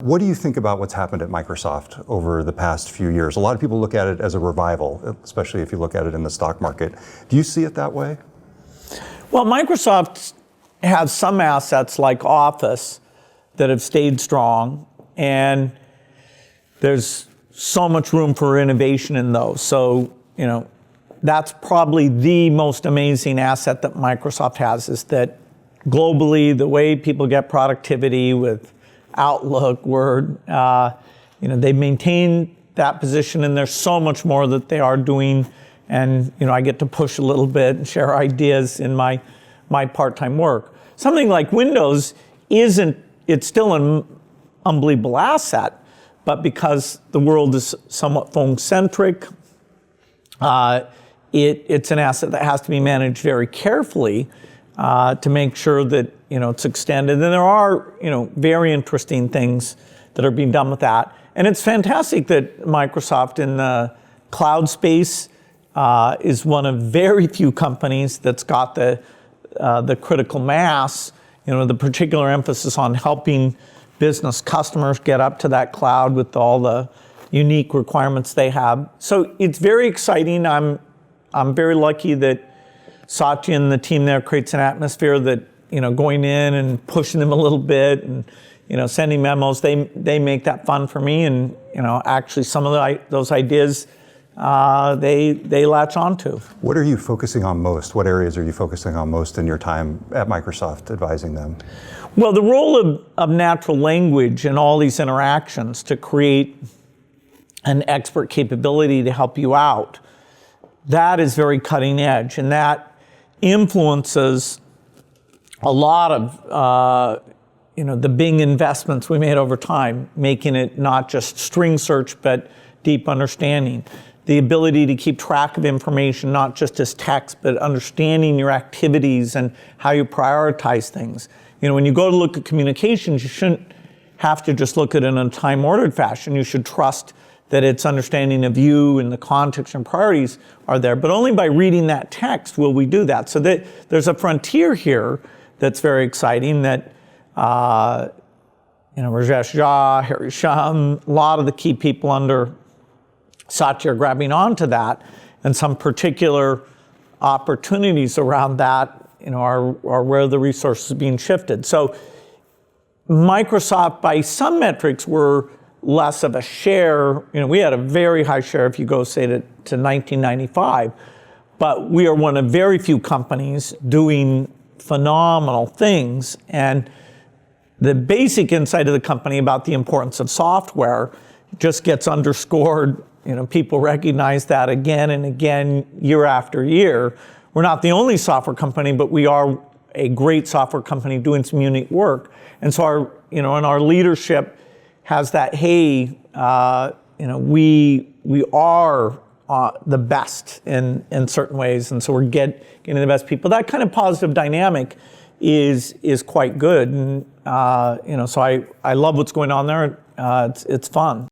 What do you think about what's happened at Microsoft over the past few years? A lot of people look at it as a revival, especially if you look at it in the stock market. Do you see it that way? Well, Microsoft has some assets like Office that have stayed strong, and there's so much room for innovation in those. So, that's probably the most amazing asset that Microsoft has, is that globally, the way people get productivity with Outlook, Word, they maintain that position, and there's so much more that they are doing. And, I get to push a little bit and share ideas in my part-time work. Something like Windows it's still an unbelievable asset, but because the world is somewhat phone-centric, it's an asset that has to be managed very carefully to make sure that it's extended. And there are very interesting things that are being done with that. And it's fantastic that Microsoft in the cloud space is one of very few companies that's got the critical mass, the particular emphasis on helping business customers get up to that cloud with all the unique requirements they have. So it's very exciting. I'm very lucky that Satya and the team there creates an atmosphere that, going in and pushing them a little bit and, sending memos, they make that fun for me. And, actually some of those ideas, they latch onto. What are you focusing on most? What areas are you focusing on most in your time at Microsoft advising them? Well, the role of natural language in all these interactions to create an expert capability to help you out, that is very cutting edge, and that influences a lot of the Bing investments we made over time, making it not just string search but deep understanding. The ability to keep track of information, not just as text, but understanding your activities and how you prioritize things. When you go to look at communications, you shouldn't have to just look at it in a time-ordered fashion. You should trust that its understanding of you and the context and priorities are there. But only by reading that text will we do that. So there's a frontier here that's very exciting that Rajesh Jha, Harry Shum, a lot of the key people under Satya are grabbing onto that, and some particular opportunities around that are where the resources are being shifted. So Microsoft, by some metrics, were less of a share. We had a very high share if you go, say, to 1995, but we are one of very few companies doing phenomenal things. And the basic insight of the company about the importance of software just gets underscored. People recognize that again and again, year after year. We're not the only software company, but we are a great software company doing some unique work. And so our leadership has that, hey, we are the best in certain ways, and so we're getting the best people. That kind of positive dynamic is quite good, and so I love what's going on there. It's fun.